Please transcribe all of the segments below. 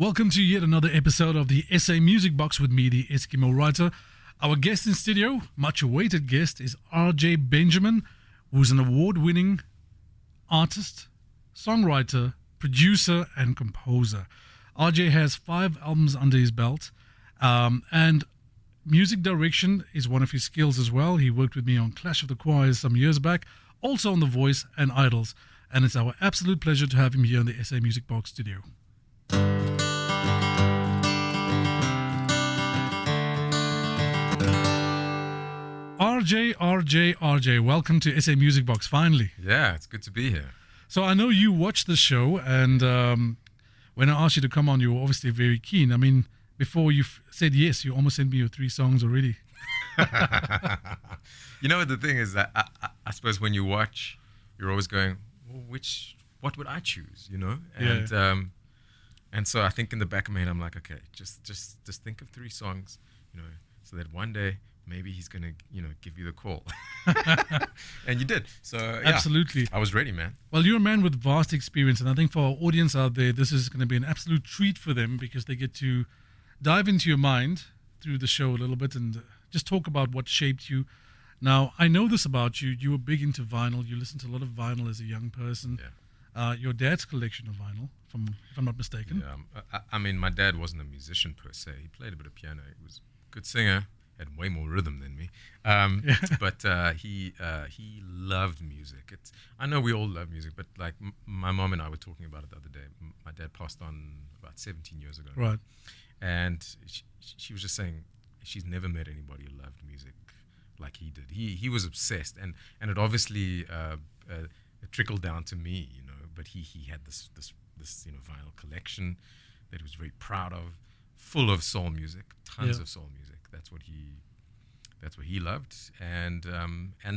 Welcome to yet another episode of the SA Music Box with me, the Eskimo writer. Our guest in studio, much awaited guest, is RJ Benjamin, who's an award-winning artist, songwriter, producer, and composer. RJ has 5 albums under his belt, and music direction is one of his skills as well. He worked with me on Clash of the Choirs some years back, also on The Voice and Idols, and it's our absolute pleasure to have him here in the SA Music Box studio. RJ, welcome to SA Music Box, finally. Yeah, it's good to be here. So I know you watched the show, and when I asked you to come on, you were obviously very keen. I mean, before you said yes, you almost sent me your 3 songs already. You know what the thing is, that I suppose when you watch, you're always going, well, what would I choose, you know? And so I think in the back of my head, I'm like, okay, just think of 3 songs, you know, so that one day maybe he's going to, you know, give you the call. And you did. So, yeah. Absolutely. I was ready, man. Well, you're a man with vast experience, and I think for our audience out there, this is going to be an absolute treat for them because they get to dive into your mind through the show a little bit and just talk about what shaped you. Now, I know this about you. You were big into vinyl. You listened to a lot of vinyl as a young person. Yeah. Your dad's collection of vinyl, if I'm not mistaken. Yeah. I mean, my dad wasn't a musician per se. He played a bit of piano. He was a good singer. Had way more rhythm than me, but he loved music. I know we all love music, but like my mom and I were talking about it the other day. My dad passed on about 17 years ago, right? And she was just saying she's never met anybody who loved music like he did. He was obsessed, and it obviously it trickled down to me, you know. But he had this you know, vinyl collection that he was very proud of, full of soul music, tons of soul music. That's what he loved, and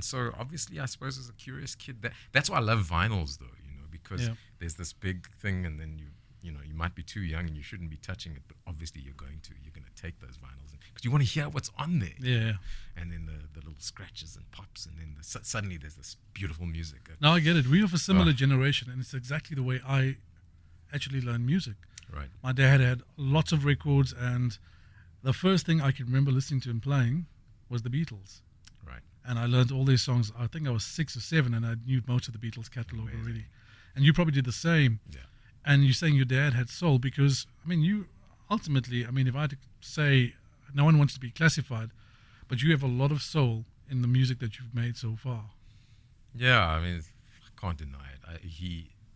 so obviously I suppose as a curious kid, that's why I love vinyls though, you know, because there's this big thing, and then you know you might be too young and you shouldn't be touching it, but obviously you're going to take those vinyls because you want to hear what's on there, and then the little scratches and pops, and then suddenly there's this beautiful music. Now I get it. We're of a similar generation, and it's exactly the way I actually learned music. Right. My dad had lots of records, and the first thing I can remember listening to and playing was the Beatles. Right. And I learned all these songs. I think I was 6 or 7, and I knew most of the Beatles catalog already. And you probably did the same. Yeah. And you're saying your dad had soul because, I mean, you ultimately, I mean, if I had to say, no one wants to be classified, but you have a lot of soul in the music that you've made so far. Yeah, I mean, I can't deny it.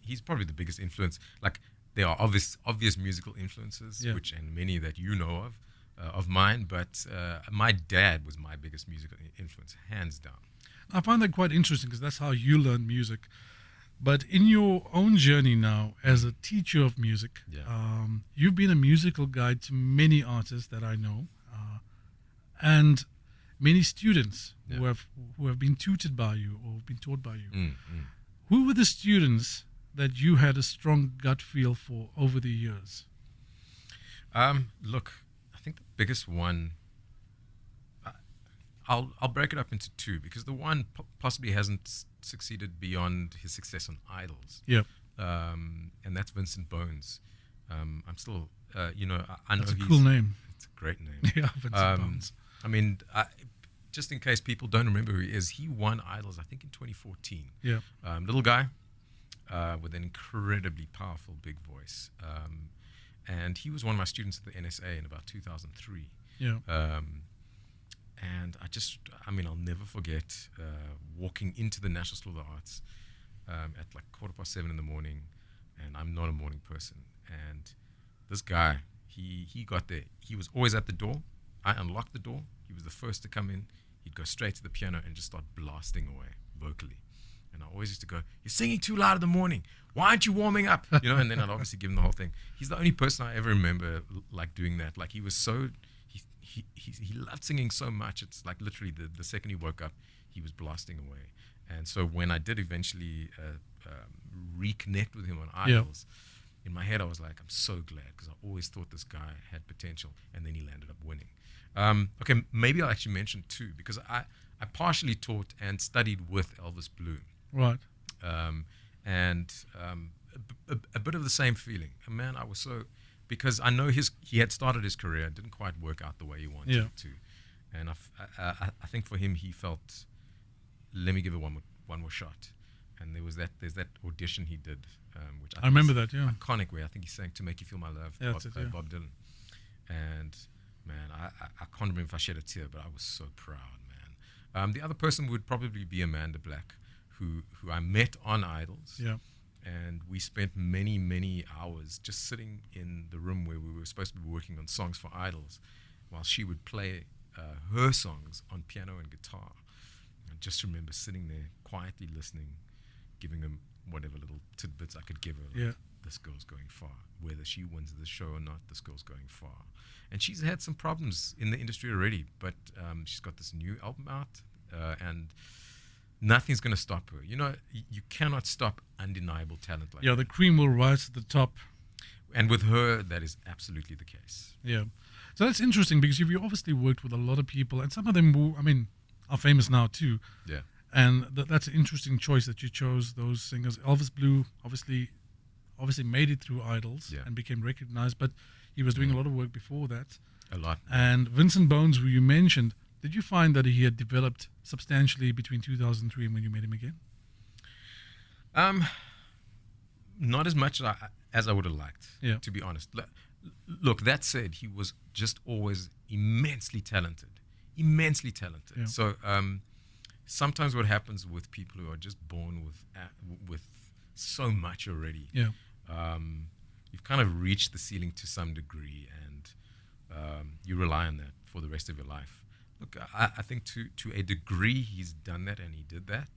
He's probably the biggest influence. Like, there are obvious musical influences, and many that you know of mine, but my dad was my biggest musical influence, hands down. I find that quite interesting because that's how you learn music. But in your own journey now as a teacher of music, you've been a musical guide to many artists that I know, and many students who have been tutored by you or been taught by you. Who were the students that you had a strong gut feel for over the years? Look, I think the biggest one, I'll break it up into 2 because the one possibly hasn't succeeded beyond his success on Idols. Yeah. And that's Vincent Bones. I'm still, you know, I know that's a cool name. It's a great name. Yeah, Vincent Bones. I mean, just in case people don't remember who he is, he won Idols, I think, in 2014. Yeah. Little guy with an incredibly powerful big voice. And he was one of my students at the NSA in about 2003. Yeah. And I'll never forget walking into the National School of the Arts at like 7:15 in the morning, and I'm not a morning person. And this guy, he got there. He was always at the door. I unlocked the door. He was the first to come in. He'd go straight to the piano and just start blasting away vocally. And I always used to go, "You're singing too loud in the morning. Why aren't you warming up?" You know. And then I'd obviously give him the whole thing. He's the only person I ever remember like doing that. Like he was so. He loved singing so much. It's like literally the second he woke up, he was blasting away. And so when I did eventually reconnect with him on Idols, in my head I was like, I'm so glad because I always thought this guy had potential, and then he landed up winning. Okay, maybe I'll actually mention 2 because I partially taught and studied with Elvis Bloom. Right. And a bit of the same feeling. Man, I was so because I know he had started his career, it didn't quite work out the way he wanted it to, and I think for him he felt, let me give it one more shot, and there's that audition he did, which I remember that, iconic, where I think he sang "To Make You Feel My Love" by Bob Dylan, and man, I can't remember if I shed a tear, but I was so proud, man. The other person would probably be Amanda Black, who I met on Idols. Yeah. And we spent many hours just sitting in the room where we were supposed to be working on songs for Idols, while she would play her songs on piano and guitar. I just remember sitting there quietly listening, giving them whatever little tidbits I could give her. Like, this girl's going far. Whether she wins the show or not, this girl's going far. And she's had some problems in the industry already, but she's got this new album out, and nothing's going to stop her. You know, you cannot stop undeniable talent like that. The cream will rise to the top. And with her, that is absolutely the case. Yeah. So that's interesting, because you've obviously worked with a lot of people, and some of them who, are famous now too. Yeah. And that's an interesting choice that you chose those singers. Elvis Blue obviously made it through Idols and became recognized, but he was doing a lot of work before that. A lot. And Vincent Bones, who you mentioned, did you find that he had developed substantially between 2003 and when you met him again? Not as much as I would have liked, to be honest. Look, that said, he was just always immensely talented. Yeah. So sometimes what happens with people who are just born with so much already, you've kind of reached the ceiling to some degree, and you rely on that for the rest of your life. Look, I think to a degree he's done that, and he did that.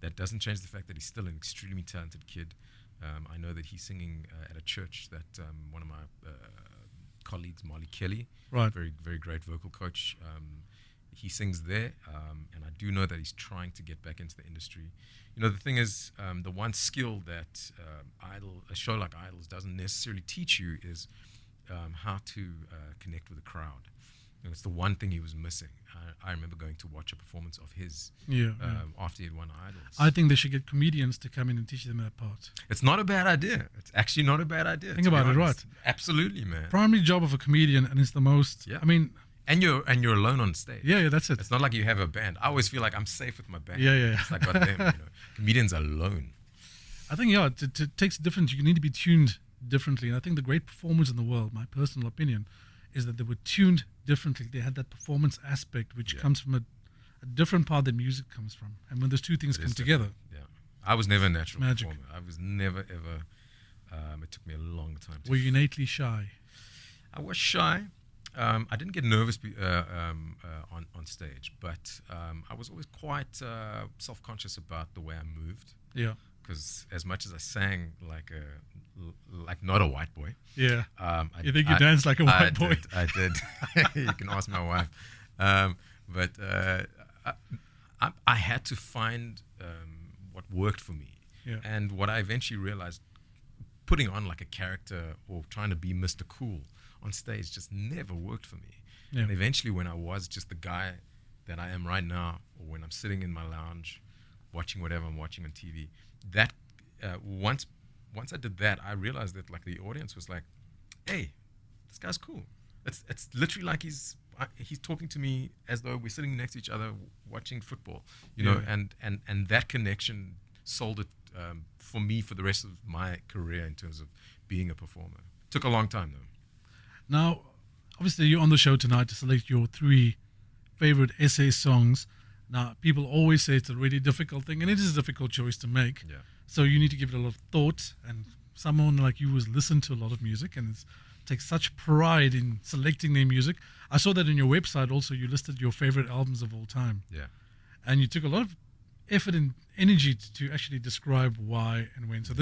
That doesn't change the fact that he's still an extremely talented kid. I know that he's singing at a church that one of my colleagues, Marley Kelly, very, very great vocal coach, he sings there, and I do know that he's trying to get back into the industry. You know, the thing is, the one skill that a show like Idols doesn't necessarily teach you is how to connect with a crowd. And it's the one thing he was missing. I remember going to watch a performance of his after he had won Idols. I think they should get comedians to come in and teach them that part. It's not a bad idea. It's actually not a bad idea. Think about it, right? Absolutely, man. Primary job of a comedian, and it's the most. Yeah. And you're alone on stage. Yeah, that's it. It's not like you have a band. I always feel like I'm safe with my band. Yeah. It's like, goddamn, comedians are alone. I think, it takes a different. You need to be tuned differently. And I think the great performers in the world, my personal opinion, is that they were tuned differently. They had that performance aspect, which comes from a different part that music comes from. And when those two things come together. Yeah. I was never a natural performer. I was never, ever. It took me a long time. Were you innately shy? I was shy. I didn't get nervous on stage, but I was always quite self-conscious about the way I moved. Yeah. Because as much as I sang like not a white boy. Yeah. You think you danced like a white boy? I did. You can ask my wife. But I had to find what worked for me. Yeah. And what I eventually realized, putting on like a character or trying to be Mr. Cool on stage just never worked for me. Yeah. And eventually when I was just the guy that I am right now, or when I'm sitting in my lounge watching whatever I'm watching on TV, that once I did that, I realized that like the audience was like, hey, this guy's cool. It's literally like he's talking to me as though we're sitting next to each other watching football, you know, and that connection sold it for me for the rest of my career in terms of being a performer. Took a long time though. Now, obviously, you're on the show tonight to select your 3 favorite SA songs. Now, people always say it's a really difficult thing, and it is a difficult choice to make. Yeah. So you need to give it a lot of thought, and someone like you has listened to a lot of music and takes such pride in selecting their music. I saw that on your website also. You listed your favorite albums of all time. Yeah. And you took a lot of effort and energy to actually describe why and when. So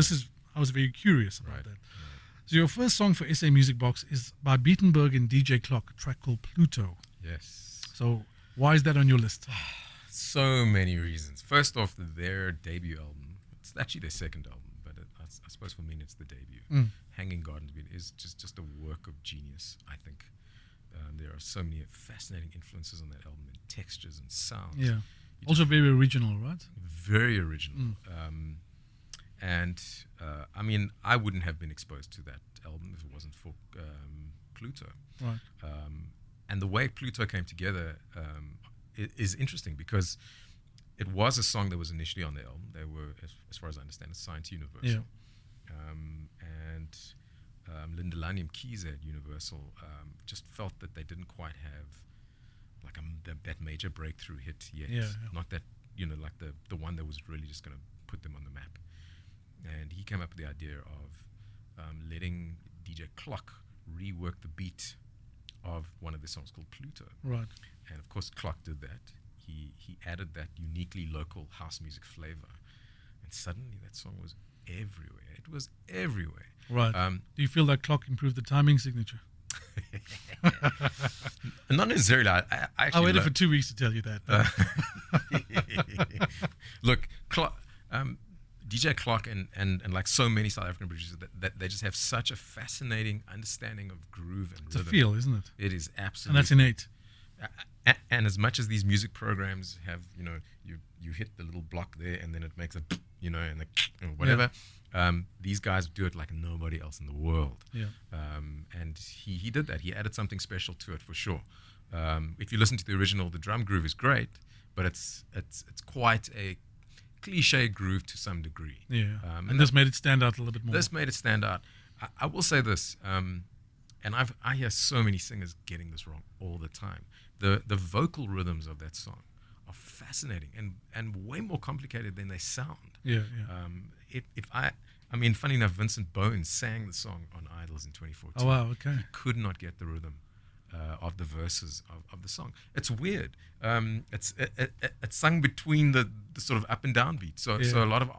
I was very curious about that. So your first song for SA Music Box is by Beatenberg and DJ Clock, a track called Pluto. Yes. So why is that on your list? So many reasons. First off, their debut album. It's actually their second album, but I suppose for me it's the debut. Hanging Gardens is just a work of genius, I think. There are so many fascinating influences on that album, and textures and sounds. Yeah. Also very original, right? Very original. And I mean, I wouldn't have been exposed to that album if it wasn't for Pluto. Right. And the way Pluto came together is interesting because it was a song that was initially on the album. They were, as far as I understand, signed to Universal. Yeah. And Linda Lanium Keys at Universal just felt that they didn't quite have like that major breakthrough hit yet. Yeah. Not that, like the one that was really just going to put them on the map. And he came up with the idea of letting DJ Clock rework the beat of one of the songs called Pluto. Right. And of course Clock did that. He added that uniquely local house music flavor. And suddenly that song was everywhere. It was everywhere. Right. Do you feel that Clock improved the timing signature? Not necessarily. I actually waited for 2 weeks to tell you that. Look, DJ Clock and like so many South African producers, that they just have such a fascinating understanding of groove and rhythm. It's a feel, isn't it? It is absolutely. And that's innate. And as much as these music programs have, you hit the little block there and then it makes a, and whatever. Yeah. These guys do it like nobody else in the world. Yeah. And he did that. He added something special to it for sure. If you listen to the original, the drum groove is great, but it's quite a cliche groove to some degree. Yeah. And this made it stand out a little bit more. This made it stand out. I will say this, and I hear so many singers getting this wrong all the time. The vocal rhythms of that song are fascinating and way more complicated than they sound. Yeah. I mean, funny enough, Vincent Bones sang the song on Idols in 2014. Oh, wow, okay. He could not get the rhythm of the verses of the song. It's weird. It's sung between the sort of up and down beat. So a lot of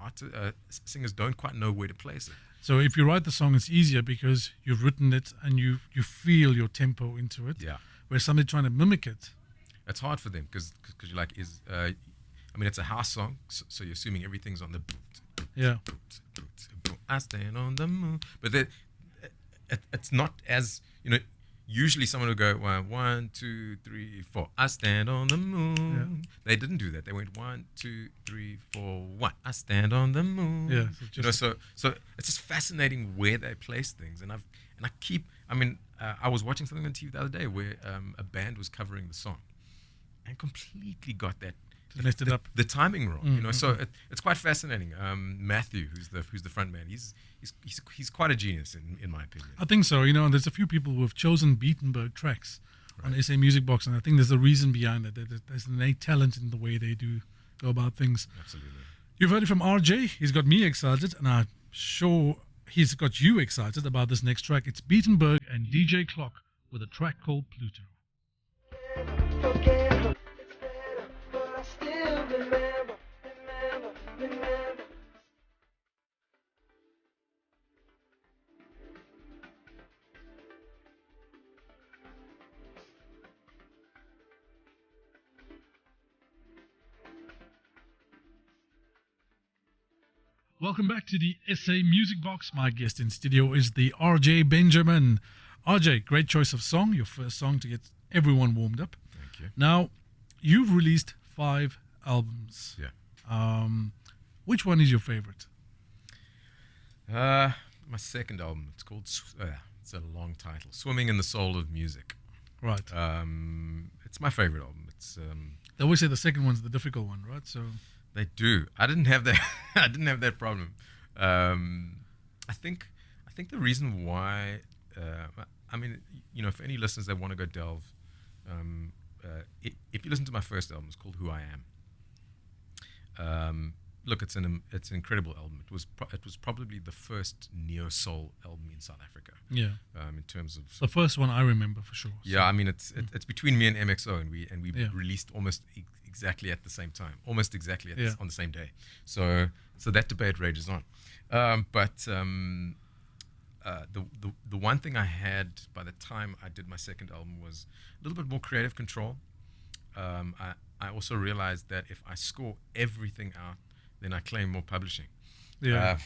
singers don't quite know where to place it. So if you write the song, it's easier because you've written it and you feel your tempo into it. Yeah. Where somebody trying to mimic it, it's hard for them because you're like, it's a house song, so you're assuming everything's on the boot. Yeah. I stand on the moon, but it's not as Usually someone would go 1, 2, 3, 4. I stand on the moon. Yeah. They didn't do that. They went 1, 2, 3, 4, 1. I stand on the moon. Yeah. So it's just fascinating where they place things, and I was watching something on TV the other day where a band was covering the song, and completely got that. Messed it up. The timing wrong, So it's quite fascinating. Matthew, who's the front man, he's quite a genius in my opinion. I think so. And there's a few people who have chosen Beatenberg tracks on SA Music Box, and I think there's a reason behind that. There's an innate talent in the way they do go about things. Absolutely. You've heard it from RJ. He's got me excited, and I'm sure he's got you excited about this next track. It's Beatenberg and DJ Clock with a track called Pluto. Welcome back to the SA Music Box. My guest in studio is the RJ Benjamin. RJ, great choice of song. Your first song to get everyone warmed up. Thank you. Now, you've released 5 albums. Yeah. Which one is your favorite? My second album. It's called. It's a long title. Swimming in the Soul of Music. Right. It's my favorite album. It's. They always say the second one's the difficult one, right? So. They do. I didn't have that. I didn't have that problem. I think the reason why. For any listeners that want to go delve, if you listen to my first album, it's called Who I Am. Look, it's an incredible album. It was probably the first neo soul album in South Africa. Yeah. In terms of the first one I remember for sure. Yeah, it's between me and MXO, and we released almost exactly at the same time, almost exactly on the same day. So that debate rages on. The one thing I had by the time I did my second album was a little bit more creative control. I also realized that if I score everything out, then I claim more publishing. Yeah.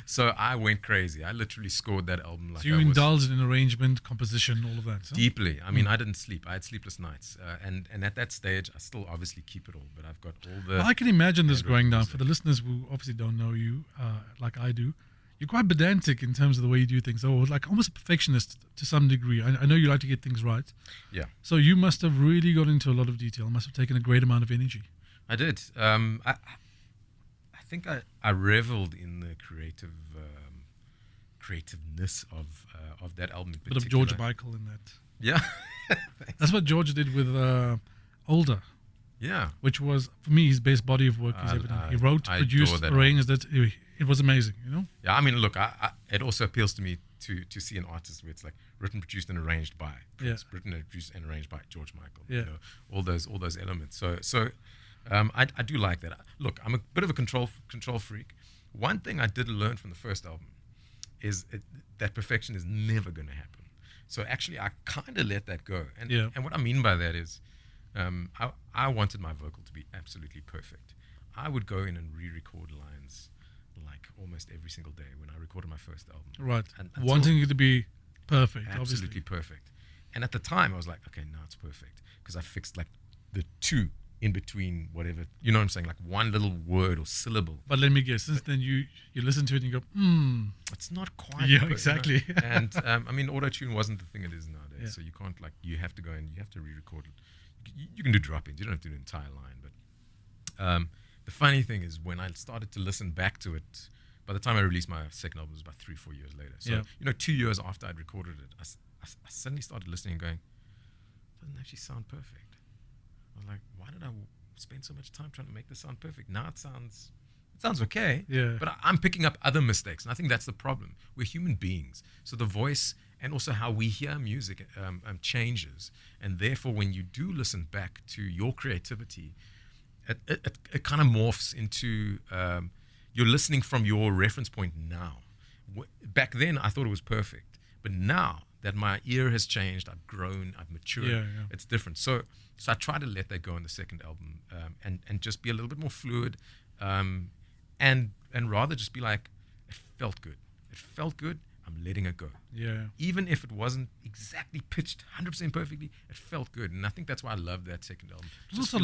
So I went crazy. I literally scored that album like. So you indulged in arrangement, composition, all of that. Huh? Deeply. I mean, I didn't sleep. I had sleepless nights, and at that stage, I still obviously keep it all. But I've got all the. Well, I can imagine this going down for the listeners who obviously don't know you like I do. you're quite pedantic in terms of the way you do things, or like almost a perfectionist to some degree. I know you like to get things right. Yeah, So you must have really got into a lot of detail. Must have taken a great amount of energy. I did. I think I reveled in the creativeness of that album in Bit particular. of George Michael in that. Yeah. That's what George did with Older, Yeah. which was, for me, his best body of work he's ever done. He wrote, I produced, adore that arranged it. It was amazing, Yeah, I mean, look, it also appeals to me to see an artist where it's like written, produced, and arranged by Prince, written, produced, and arranged by George Michael. Yeah. All those elements. So I do like that. Look, I'm a bit of a control freak. One thing I did learn from the first album is that perfection is never going to happen. So actually, I kind of let that go. And what I mean by that is, I wanted my vocal to be absolutely perfect. I would go in and re-record lines like almost every single day when I recorded my first album. Right. And wanting it to be perfect, absolutely obviously. perfect. And at the time, I was like, okay, now it's perfect because I fixed like the two in between whatever, you know what I'm saying, like one little word or syllable. But let me guess, since then you listen to it and you go, it's not quite. Yeah, exactly. And I mean, auto-tune wasn't the thing it is nowadays. Yeah. So you can't you have to go and you have to re-record it. You can do drop-ins. You don't have to do an entire line. But the funny thing is when I started to listen back to it, by the time I released my second album, it was about 3-4 years later. So, 2 years after I'd recorded it, I suddenly started listening and going, it doesn't actually sound perfect. I was like, why did I spend so much time trying to make this sound perfect? Now it sounds okay. Yeah. But I'm picking up other mistakes, and I think that's the problem. We're human beings, so the voice and also how we hear music changes, and therefore, when you do listen back to your creativity, it kind of morphs into you're listening from your reference point now. Back then, I thought it was perfect, but now that my ear has changed, I've grown, I've matured. It's different. So I try to let that go in the second album, and just be a little bit more fluid, and rather just be like, it felt good. It felt good. I'm letting it go. Yeah. Even if it wasn't exactly pitched 100% perfectly, it felt good, and I think that's why I love that second album. It's also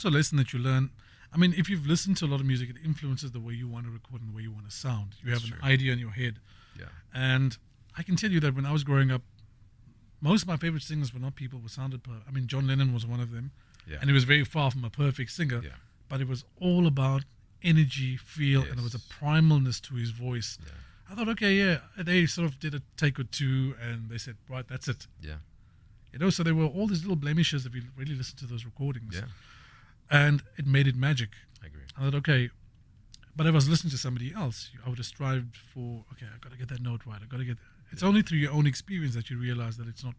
a lesson that you learn. I mean, if you've listened to a lot of music, it influences the way you want to record and the way you want to sound. You have an idea in your head. Yeah. And I can tell you that when I was growing up, most of my favorite singers were not people who sounded perfect. I mean, John Lennon was one of them. Yeah. And he was very far from a perfect singer. Yeah. But it was all about energy, feel, and there was a primalness to his voice. Yeah. I thought, okay, they sort of did a take or two, and they said, right, that's it. Yeah. So there were all these little blemishes if you really listen to those recordings. Yeah. And it made it magic. I agree. I thought, okay, but if I was listening to somebody else, I would have strived for, okay, I got to get that note right. It's only through your own experience that you realize that it's not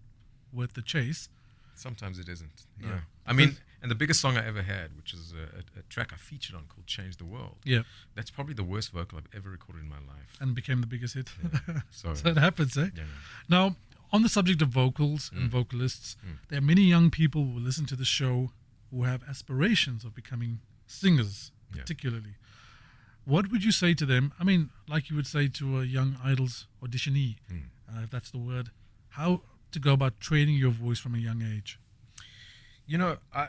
worth the chase. Sometimes it isn't. No. Yeah. I mean, and the biggest song I ever had, which is a track I featured on called Change the World. Yeah. That's probably the worst vocal I've ever recorded in my life. And became the biggest hit. Yeah. So it happens, eh? Yeah. Now, on the subject of vocals and vocalists, there are many young people who listen to the show who have aspirations of becoming singers, particularly. What would you say to them? I mean, like you would say to a young Idols auditionee, if that's the word, how to go about training your voice from a young age? You know, I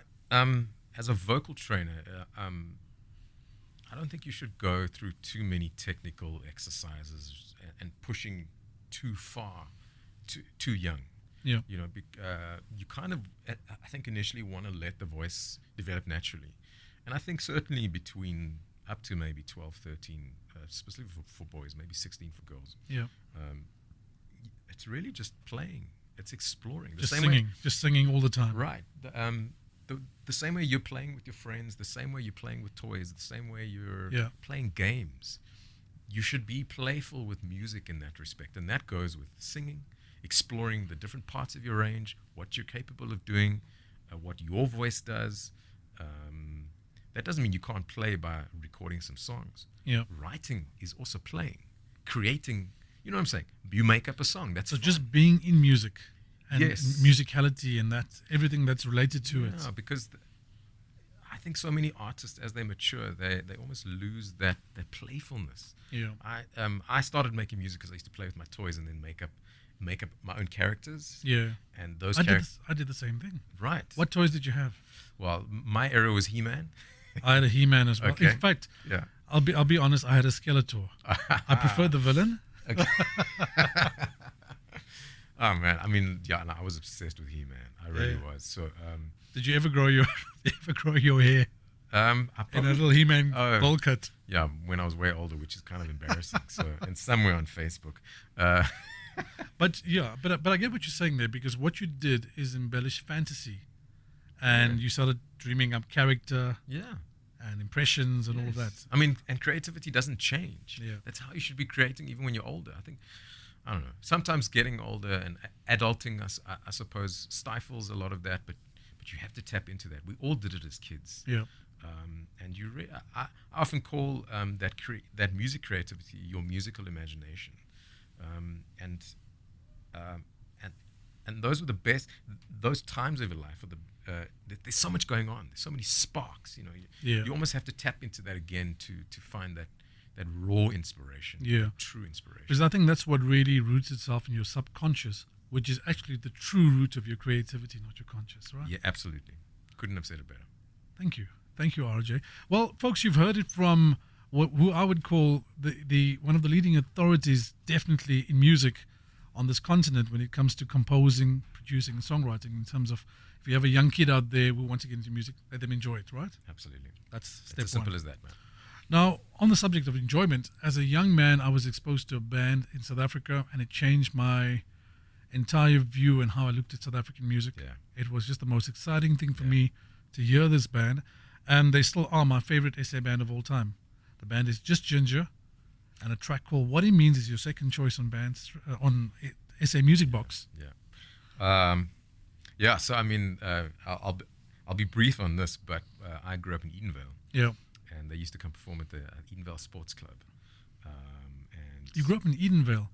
as a vocal trainer, I don't think you should go through too many technical exercises and pushing too far, too young. Yeah. You know, you kind of, I think initially want to let the voice develop naturally. And I think certainly between up to maybe 12, 13, specifically for boys, maybe 16 for girls. Yeah. It's really just playing. It's exploring. Just singing all the time. Right. The same way you're playing with your friends, the same way you're playing with toys, the same way you're playing games. You should be playful with music in that respect. And that goes with singing, exploring the different parts of your range, what you're capable of doing, what your voice does. That doesn't mean you can't play by recording some songs. Yeah. Writing is also playing, creating. You know what I'm saying? You make up a song. That's so fun. Just being in music and Yes. musicality and that everything that's related to it. Yeah, because I think so many artists, as they mature, they almost lose that playfulness. Yeah. I started making music because I used to play with my toys and then make up my own characters. Yeah. And those I characters. did the same thing. Right. What toys did you have? Well, my era was He-Man. I had a He-Man as well. Okay. In fact, Yeah. I'll be honest. I had a Skeletor. I prefer the villain. Okay. Oh man, I mean, yeah, no, I was obsessed with He-Man. I really was. So, Did you ever grow your hair I in a probably, little He-Man bowl cut? yeah, when I was way older, which is kind of embarrassing. So, and somewhere on Facebook. But I get what you're saying there, because what you did is embellish fantasy, and you started dreaming up character Yeah. and impressions and all of that. I mean, and creativity doesn't change. Yeah. That's how you should be creating even when you're older. I don't know. Sometimes getting older and adulting, I suppose, stifles a lot of that, but you have to tap into that. We all did it as kids. Yeah. And I often call that music creativity your musical imagination. And those were the best. Those times of your life are there's so much going on. There's so many sparks. You almost have to tap into that again to find that raw inspiration. Yeah. True inspiration. Because I think that's what really roots itself in your subconscious, which is actually the true root of your creativity, not your conscious, right? Yeah, absolutely. Couldn't have said it better. Thank you, RJ. Well, folks, you've heard it from who I would call the one of the leading authorities, definitely in music on this continent when it comes to composing, producing, and songwriting. In terms of, if you have a young kid out there who wants to get into music, let them enjoy it, right? Absolutely. That's step It's as simple one. as that, man. Now, on the subject of enjoyment, as a young man, I was exposed to a band in South Africa, and it changed my entire view and how I looked at South African music. Yeah. It was just the most exciting thing for me to hear this band, and they still are my favorite SA band of all time. The band is Just Ginger, and a track called "What It Means" is your second choice on on SA Music Box. Yeah. So I mean, I'll be brief on this, but I grew up in Edenvale. Yeah. And they used to come perform at the Edenvale Sports Club. And You grew up in Edenvale.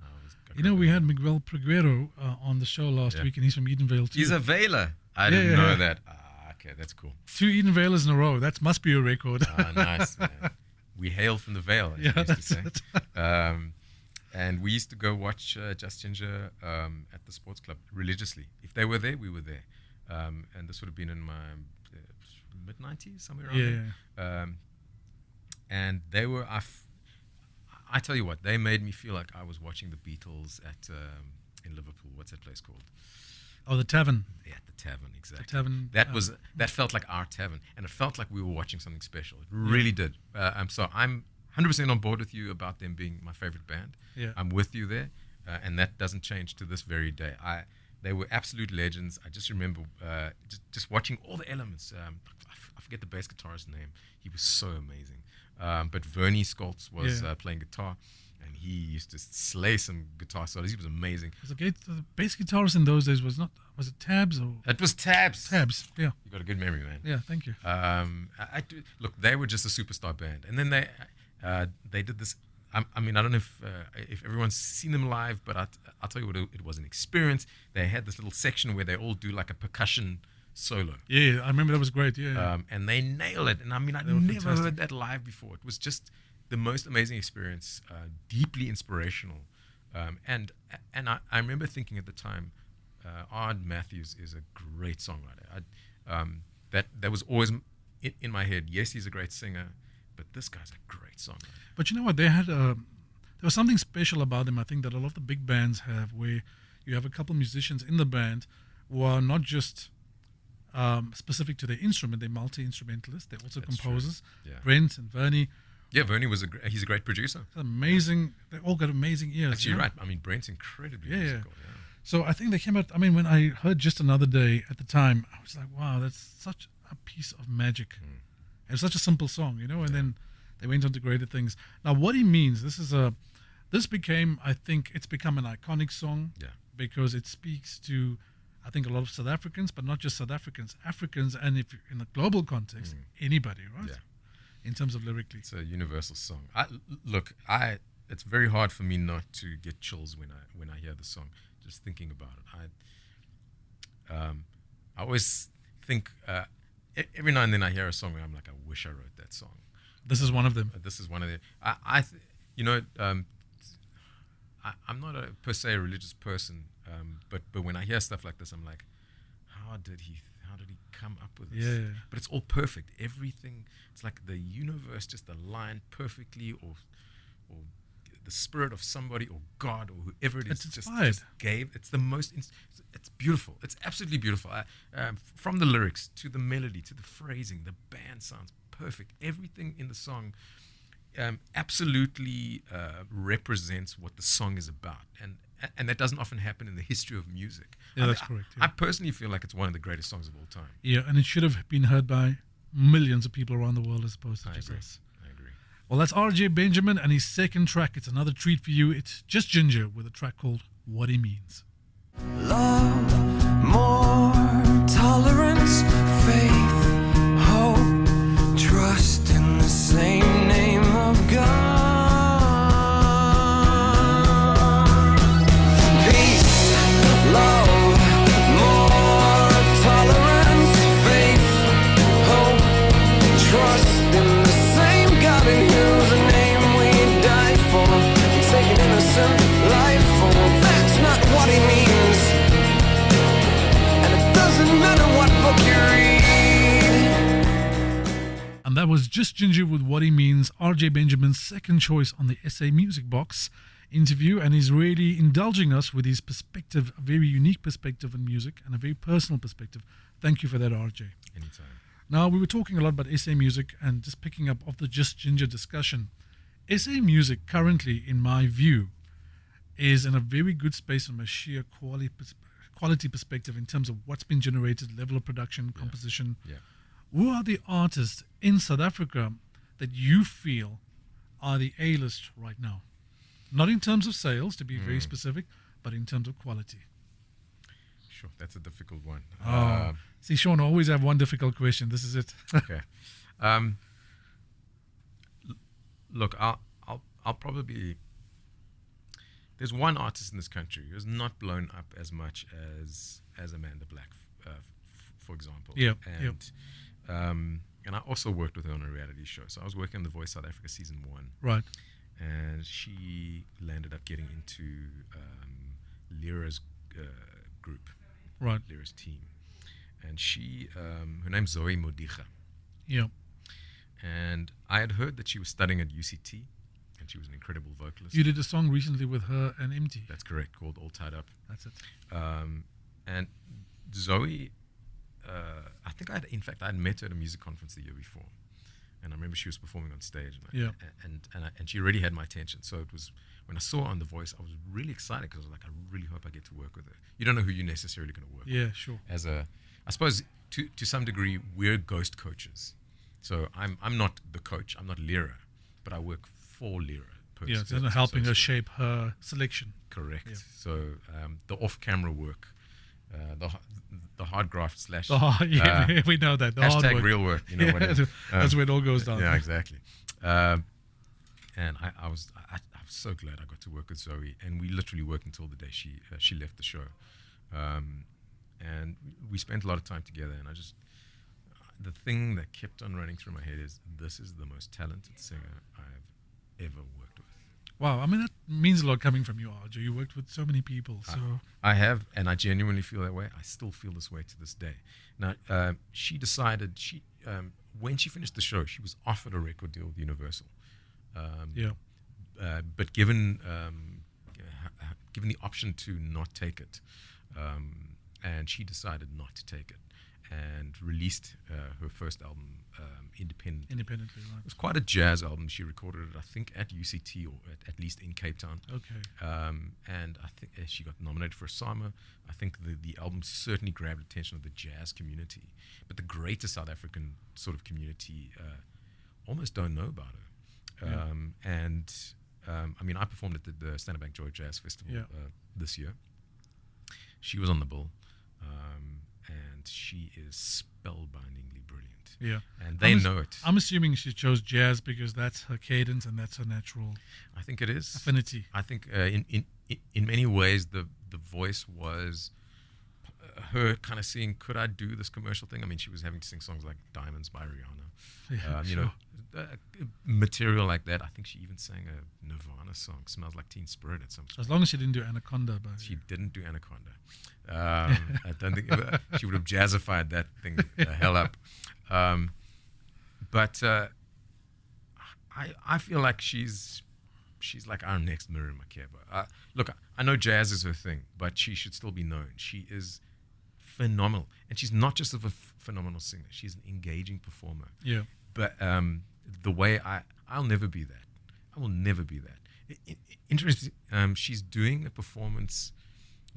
We had Miguel Preguero on the show last week, and he's from Edenvale too. He's a Vela. I didn't know that. Okay, that's cool. 2 Edenvalers in a row. That must be a record. Nice, man. We hail from the Vale, as we used to say. And we used to go watch Just Ginger at the sports club religiously. If they were there, we were there. And this would have been in my mid-90s, somewhere around there. And they were, I tell you what, they made me feel like I was watching the Beatles in Liverpool. What's that place called? Oh, the Tavern. Yeah, the Tavern, exactly. The Tavern. That felt like our Tavern, and it felt like we were watching something special. It really did. So I'm 100% on board with you about them being my favorite band. Yeah. I'm with you there, and that doesn't change to this very day. They were absolute legends. I just remember just watching all the elements. I forget the bass guitarist's name. He was so amazing. But Vernie Skoltz was playing guitar, and he used to slay some guitar solos. He was amazing. The bass guitarist in those days was it Tabs or? It was Tabs. Tabs, yeah. You got a good memory, man. Yeah, thank you. Look, they were just a superstar band, and then they did this. I mean, I don't know if everyone's seen them live, but I'll tell you what, it was an experience. They had this little section where they all do like a percussion solo. Yeah, I remember that was great. Yeah. And they nailed it. And I mean, I'd never heard that live before. It was just the most amazing experience, deeply inspirational. And I remember thinking at the time, Ard Matthews is a great songwriter. That was always in my head. Yes, he's a great singer, but this guy's a great songwriter. But you know what? There was something special about them, I think, that a lot of the big bands have, where you have a couple musicians in the band who are not just specific to their instrument, they're multi-instrumentalists, they're also composers. Yeah. Brent and Vernie. Yeah, Vernie he's a great producer. It's amazing. They all got amazing ears. Actually, you're right. I mean, Brent's incredibly musical. Yeah. So I think they came out, I mean, when I heard Just Another Day at the time, I was like, wow, that's such a piece of magic. It's such a simple song, and then they went on to greater things. Now, What He Means, this became, I think, it's become an iconic song because it speaks to, I think, a lot of South Africans, but not just South Africans, Africans, and if in a global context, anybody, right? Yeah. In terms of lyrically. It's a universal song. It's very hard for me not to get chills when I hear the song, just thinking about it. I always think, every now and then I hear a song where I'm like, I wish I wrote that song. This is one of them. This is one of them. I'm not per se a religious person, but when I hear stuff like this, I'm like, how how did he come up with this? Yeah. But it's all perfect. Everything, it's like the universe just aligned perfectly, or the spirit of somebody or God or whoever it is It's just inspired. gave. It's the most. It's beautiful. It's absolutely beautiful. From the lyrics to the melody to the phrasing, the band sounds perfect. Everything in the song absolutely represents what the song is about, and that doesn't often happen in the history of music. Yeah, that's correct. Yeah. I personally feel like it's one of the greatest songs of all time. Yeah, and it should have been heard by millions of people around the world as opposed to I just agree. us. I agree. Well, that's R.J. Benjamin and his second track. It's another treat for you. It's Just Ginger with a track called What He Means. Love, more tolerance, faith, hope, trust in the same name of God. Peace, love, more tolerance, faith, hope, trust in the same God in whose name we die for, take an innocent life for. That's not what he means, and it doesn't matter what book you read. And that was Just Ginger with What He Means, R.J. Benjamin's second choice on the SA Music Box interview, and he's really indulging us with his perspective, a very unique perspective in music and a very personal perspective. Thank you for that, R.J. Anytime. Now, we were talking a lot about SA music and just picking up off the Just Ginger discussion. SA music currently, in my view, is in a very good space from a sheer quality perspective in terms of what's been generated, level of production, composition. Yeah. Who are the artists in South Africa that you feel are the A-list right now? Not in terms of sales, to be very specific, but in terms of quality. Sure, that's a difficult one. See, Sean, I always have one difficult question. This is it. Okay. Look, I'll probably. There's one artist in this country who's not blown up as much as Amanda Black, for example. Yeah. And I also worked with her on a reality show. So I was working on The Voice South Africa season 1, Right. and she landed up getting into Lyra's group, Right. Lyra's team, and she, her name's Zoe Modiga. Yeah. And I had heard that she was studying at UCT, and she was an incredible vocalist. You did a song recently with her and MT. That's correct, called All Tied Up. That's it. And Zoe, I think I had met her at a music conference the year before, and I remember she was performing on stage, and she already had my attention. So it was when I saw her on The Voice, I was really excited because I was like, I really hope I get to work with her. You don't know who you're necessarily going to work with. Yeah, sure. I suppose to some degree we're ghost coaches. So I'm not the coach, I'm not Lyra, but I work for Lyra. Yeah, it's helping her shape her selection. Correct. Yeah. So the off-camera work, the hard graft / we know that. The hard hashtag work. real work. You know what I mean? That's where it all goes down. Yeah, exactly. And I was so glad I got to work with Zoe, and we literally worked until the day she left the show, and we spent a lot of time together. And the thing that kept on running through my head is, this is the most talented singer I've ever worked with. Wow, I mean, that means a lot coming from you, RJ. You worked with so many people. So I have, and I genuinely feel that way. I still feel this way to this day. Now, she decided, when she finished the show, she was offered a record deal with Universal. But given the option to not take it, and she decided not to take it, and released her first album independently, right? It was quite a jazz album. She recorded it, I think, at UCT, or at least in Cape Town. Okay. And I think she got nominated for a SAMA. I think the album certainly grabbed the attention of the jazz community, but the greater South African sort of community almost don't know about her. I mean, I performed at the Standerbank Joy Jazz Festival this year. She was on the bill, and she is spellbindingly brilliant. Yeah. And they know it. I'm assuming she chose jazz because that's her cadence and that's her natural I think it is. affinity. I think in many ways the voice was her kind of seeing, could I do this commercial thing? I mean, she was having to sing songs like Diamonds by Rihanna. Yeah, You know, material like that. I think she even sang a Nirvana song, Smells Like Teen Spirit at some point. As long as she didn't do Anaconda. She didn't do Anaconda. I don't think she would have jazzified that thing the hell up. But I feel like she's like our next Miriam Makeba. Look, I know jazz is her thing, but she should still be known. She is phenomenal. And she's not just a phenomenal singer. She's an engaging performer. Yeah. But the way I'll never be that. I will never be that. Interesting. She's doing a performance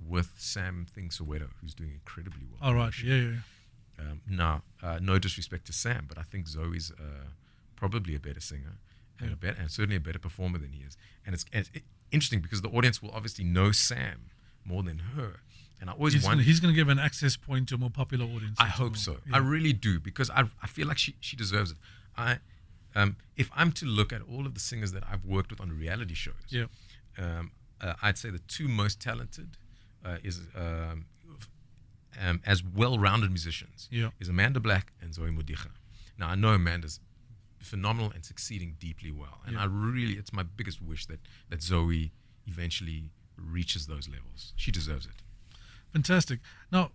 with Sam Thing Soweto, who's doing incredibly well. All right. Yeah. Now, no disrespect to Sam, but I think Zoe's probably a better singer and and certainly a better performer than he is. And it's interesting because the audience will obviously know Sam more than her. And I always wonder. He's going to give an access point to a more popular audience. I hope so. Yeah. I really do, because I feel like she deserves it. If I'm to look at all of the singers that I've worked with on reality shows, I'd say the two most talented is as well-rounded musicians is Amanda Black and Zoe Modiga. Now, I know Amanda's phenomenal and succeeding deeply well, and it's my biggest wish that Zoe eventually reaches those levels. She deserves it. Fantastic. Now,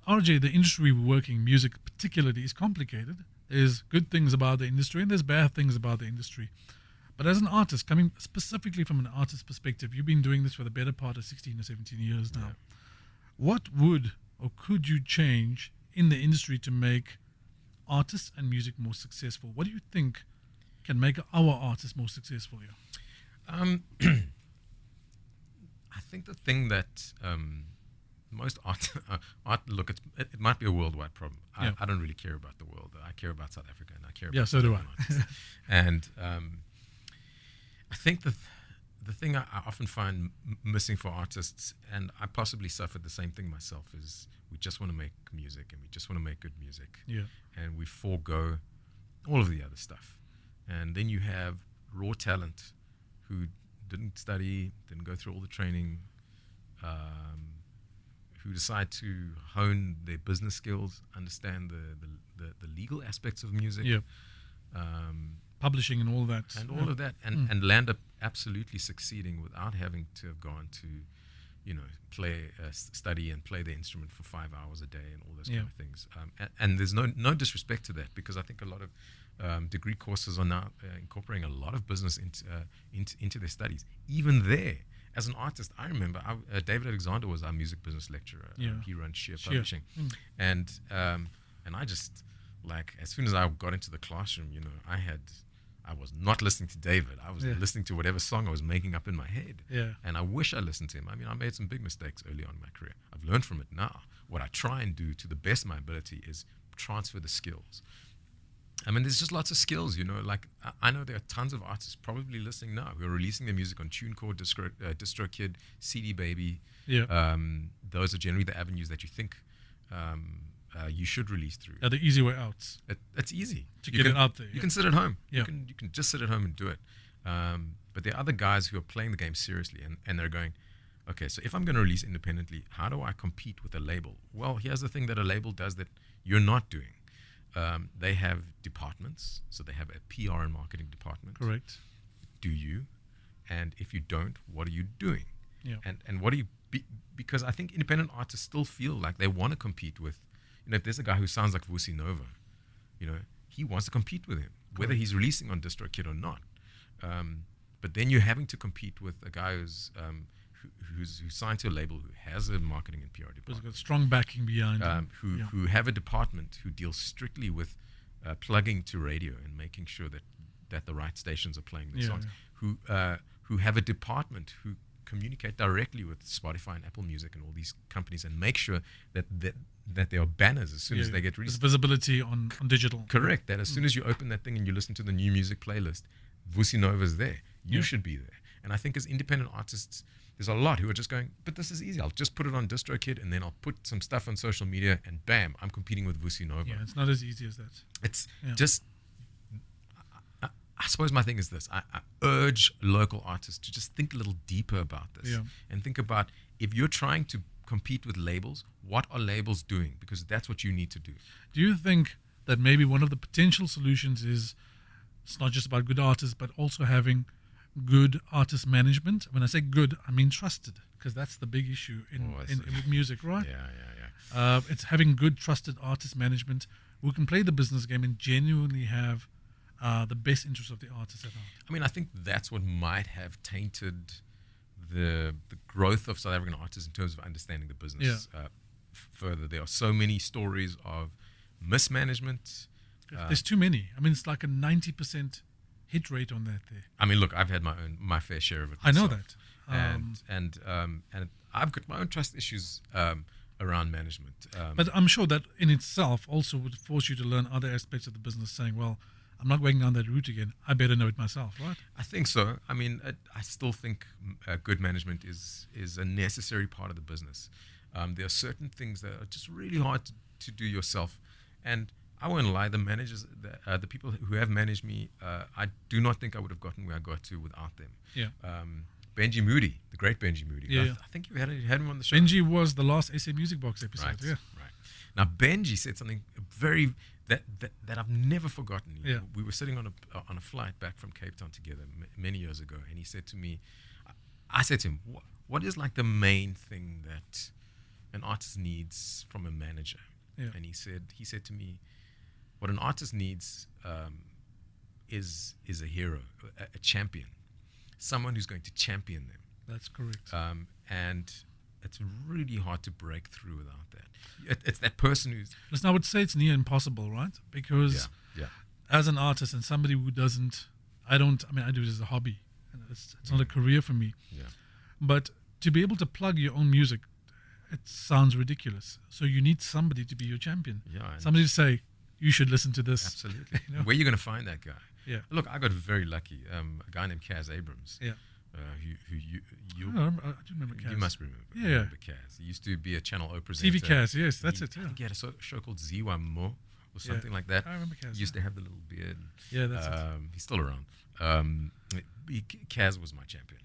RJ, the industry we work in, music particularly, is complicated. There's good things about the industry and there's bad things about the industry. But as an artist, coming specifically from an artist perspective, you've been doing this for the better part of 16 or 17 years now. What would or could you change in the industry to make artists and music more successful? What do you think can make our artists more successful here? I think the thing that most art look, it might be a worldwide problem. I don't really care about the world. I care about South Africa, and I care about so do I. And I think the thing I often find missing for artists, and I possibly suffered the same thing myself, is we just want to make music and we just want to make good music. Yeah. And we forego all of the other stuff. And then you have raw talent who didn't study, didn't go through all the training, who decide to hone their business skills, understand the legal aspects of music, publishing and all that, all of that, and land up absolutely succeeding without having to have gone to, play, study and play the instrument for 5 hours a day and all those kind of things. And there's no disrespect to that, because I think a lot of degree courses are now incorporating a lot of business into their studies. Even there, as an artist, I remember David Alexander was our music business lecturer. He runs Sheer Publishing, and I just, like, as soon as I got into the classroom, I was not listening to David. I was listening to whatever song I was making up in my head. And I wish I listened to him. I mean, I made some big mistakes early on in my career. I've learned from it now. What I try and do to the best of my ability is transfer the skills. I mean, there's just lots of skills, like I know there are tons of artists probably listening now who are releasing their music on TuneCore, DistroKid, CD Baby. Those are generally the avenues that you think you should release through. The easy way out. It's easy to get it out there. You can sit at home. You can just sit at home and do it. But there are other guys who are playing the game seriously, and they're going, okay, so if I'm going to release independently, how do I compete with a label? Well, here's the thing that a label does that you're not doing. They have departments, so they have a PR and marketing department. Correct. Do you? And if you don't, what are you doing? And what do you? Because I think independent artists still feel like they want to compete with. If there's a guy who sounds like Vusi Nova, he wants to compete with him, whether he's releasing on DistroKid or not. But then you're having to compete with a guy who's signed to a label, who has a marketing and PR department, who's got strong backing behind him, who have a department who deals strictly with plugging to radio and making sure that the right stations are playing the songs, who have a department who communicate directly with Spotify and Apple Music and all these companies and make sure that there are banners as soon as they get released. There's visibility on digital. Correct. That as soon as you open that thing and you listen to the new music playlist, Vusi Nova's there. You should be there. And I think as independent artists, there's a lot who are just going, but this is easy. I'll just put it on DistroKid and then I'll put some stuff on social media and bam, I'm competing with Vusi Nova. Yeah, it's not as easy as that. It's just, I suppose my thing is this. I urge local artists to just think a little deeper about this and think about, if you're trying to compete with labels. What are labels doing? Because that's what you need to do. Do you think that maybe one of the potential solutions is it's not just about good artists, but also having good artist management? When I say good, I mean trusted, because that's the big issue in with music, right? Yeah. It's having good, trusted artist management who can play the business game and genuinely have the best interest of the artist at heart. I mean, I think that's what might have tainted the growth of South African artists in terms of understanding the business further. There are so many stories of mismanagement. There's too many. I mean, it's like a 90% hit rate on that there. I mean, look, I've had my fair share of it I know myself. that. And I've got my own trust issues around management. But I'm sure that in itself also would force you to learn other aspects of the business, saying, well, I'm not going down that route again. I better know it myself, right? I think so. I mean, I still think good management is a necessary part of the business. There are certain things that are just really hard to do yourself. And I won't lie, the managers, the people who have managed me, I do not think I would have gotten where I got to without them. Yeah. Benji Moody, the great Benji Moody. Yeah, I think you had him on the show. Benji was the last SA Music Box episode. Right, Yeah. right. Now Benji said something very that I've never forgotten. Yeah. We were sitting on a flight back from Cape Town together many years ago, and he said to me, I said to him, what is like the main thing that an artist needs from a manager? Yeah. And he said to me, what an artist needs is a hero, a champion, someone who's going to champion them. That's correct. And it's really hard to break through without that. It's that person who's... Listen, I would say it's near impossible, right? Because as an artist and somebody who doesn't, I do it as a hobby. It's not a career for me. Yeah. But to be able to plug your own music, it sounds ridiculous. So you need somebody to be your champion. Yeah. Somebody to say, you should listen to this. Absolutely. You know? Where are you going to find that guy? Yeah. Look, I got very lucky. A guy named Kaz Abrams. Yeah. Who you I do remember Kaz. You must remember. Yeah. Remember Kaz. He used to be a Channel O presenter. TV Kaz, yes, that's it. I Yeah. think he had a show called Ziwa Mo or something like that. I remember Kaz. He used to have the little beard. Yeah, that's it. He's still around. Kaz was my champion.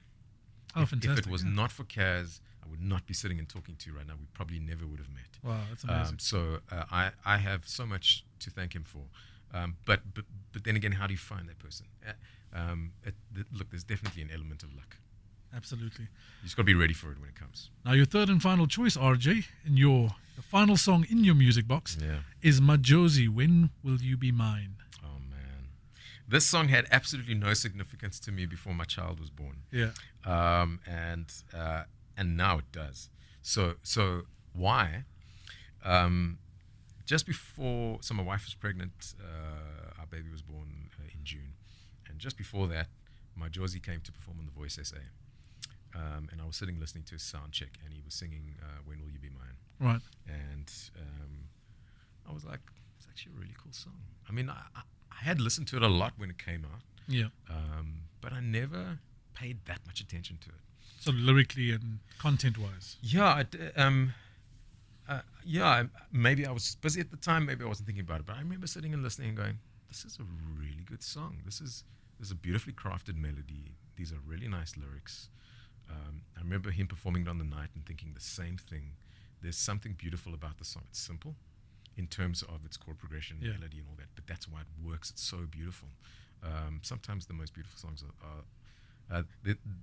Oh, fantastic. If it was not for Kaz, I would not be sitting and talking to you right now. We probably never would have met. Wow, that's amazing. So I have so much to thank him for. But then again, how do you find that person? Look, there's definitely an element of luck. Absolutely. You just got to be ready for it when it comes. Now, your third and final choice, RJ, in the final song in your music box is Majosi, When Will You Be Mine? Oh, man. This song had absolutely no significance to me before my child was born. Yeah. And now it does. So why? Just before, so my wife was pregnant, our baby was born in June. And just before that, Majosi came to perform on The Voice SA. And I was sitting listening to his sound check, and he was singing When Will You Be Mine? Right. And I was like, it's actually a really cool song. I mean, I had listened to it a lot when it came out. Yeah. But I never paid that much attention to it. So lyrically and content-wise. Yeah, maybe I was busy at the time, maybe I wasn't thinking about it, but I remember sitting and listening and going, this is a really good song. There's a beautifully crafted melody. These are really nice lyrics. I remember him performing it on the night and thinking the same thing. There's something beautiful about the song. It's simple in terms of its chord progression, melody and all that, but that's why it works. It's so beautiful. Sometimes the most beautiful songs are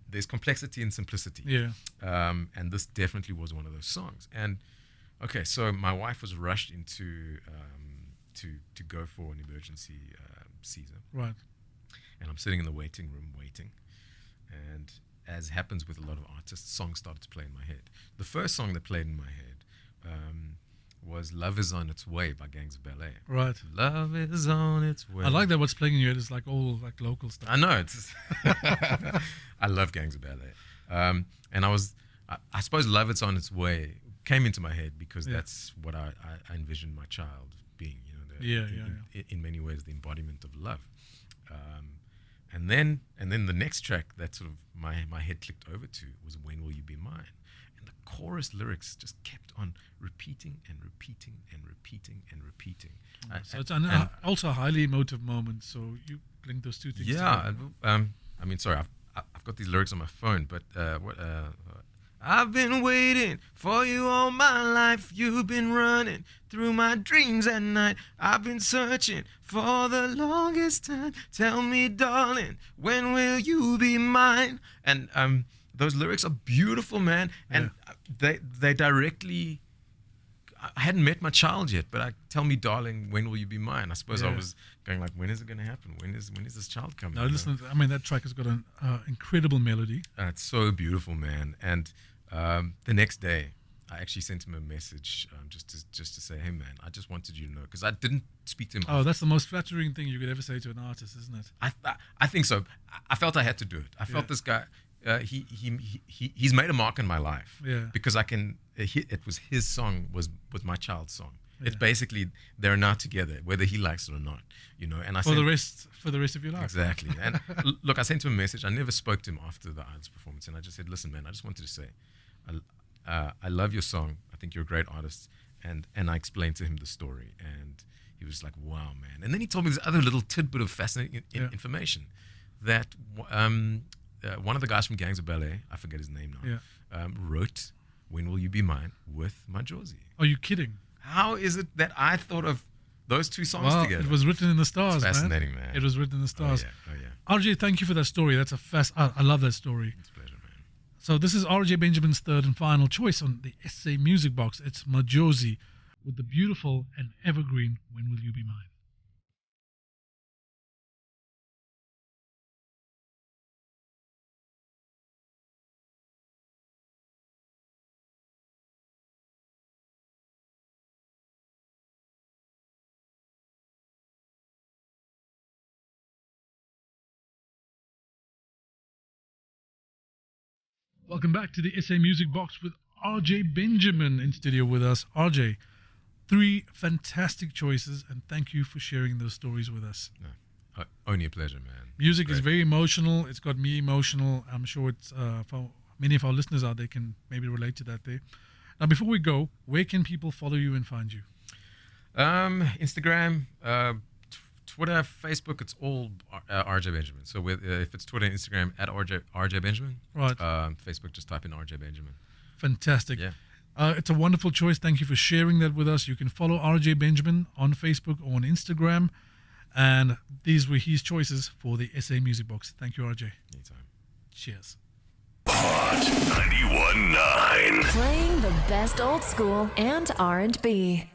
there's complexity and simplicity. Yeah. And this definitely was one of those songs. And okay, so my wife was rushed into to go for an emergency Caesar. Right. And I'm sitting in the waiting room waiting. And as happens with a lot of artists, songs started to play in my head. The first song that played in my head was Love Is On Its Way by Gangs of Ballet. Right. Love is on its way. I like that what's playing in your head is like all like local stuff. I know. It's I love Gangs of Ballet. And I suppose Love It's On Its Way came into my head because that's what I envisioned my child being, in many ways the embodiment of love. And then the next track that sort of my head clicked over to was When Will You Be Mine? And the chorus lyrics just kept on repeating and repeating and repeating and repeating. So it's also a highly emotive moment. So you link those two things together. I mean, sorry, I've got these lyrics on my phone, but I've been waiting for you all my life. You've been running through my dreams at night. I've been searching for the longest time. Tell me, darling, when will you be mine? And those lyrics are beautiful, man. And they directly. I hadn't met my child yet, but tell me, darling, when will you be mine? I suppose I was going like, when is it going to happen? When is this child coming? No, listen, I mean, that track has got an incredible melody. It's so beautiful, man. And the next day, I actually sent him a message just to say, hey, man, I just wanted you to know, because I didn't speak to him. Oh, that's the most flattering thing you could ever say to an artist, isn't it? I think so. I felt I had to do it. I felt this guy. He's made a mark in my life. Yeah. Because it was his song was my child's song. Yeah. It's basically they're now together, whether he likes it or not. And for the rest of your life. Exactly. And look, I sent him a message. I never spoke to him after the Idols performance, and I just said, listen, man, I just wanted to say, I love your song. I think you're a great artist. And I explained to him the story, and he was like, wow, man. And then he told me this other little tidbit of fascinating information that. One of the guys from Gangs of Ballet, I forget his name now, wrote When Will You Be Mine with Majosi. Are you kidding? How is it that I thought of those two songs together? It was written in the stars, it's fascinating, man. It was written in the stars. Oh, yeah. RJ, thank you for that story. That's I love that story. It's a pleasure, man. So this is RJ Benjamin's third and final choice on the SA Music Box. It's Majosi with the beautiful and evergreen When Will You Be Mine. Welcome back to the SA Music Box with RJ Benjamin in studio with us. RJ, 3 fantastic choices, and thank you for sharing those stories with us. No, only a pleasure, man. Music is very emotional. It's got me emotional. I'm sure it's for many of our listeners out there can maybe relate to that there. Now, before we go, where can people follow you and find you? Instagram, Twitter, Facebook, it's all RJ Benjamin. So if it's Twitter and Instagram, at RJ Benjamin. Right. Facebook, just type in RJ Benjamin. Fantastic. Yeah. It's a wonderful choice. Thank you for sharing that with us. You can follow RJ Benjamin on Facebook or on Instagram. And these were his choices for the SA Music Box. Thank you, RJ. Anytime. Cheers. Hot 91.9. Playing the best old school and R&B.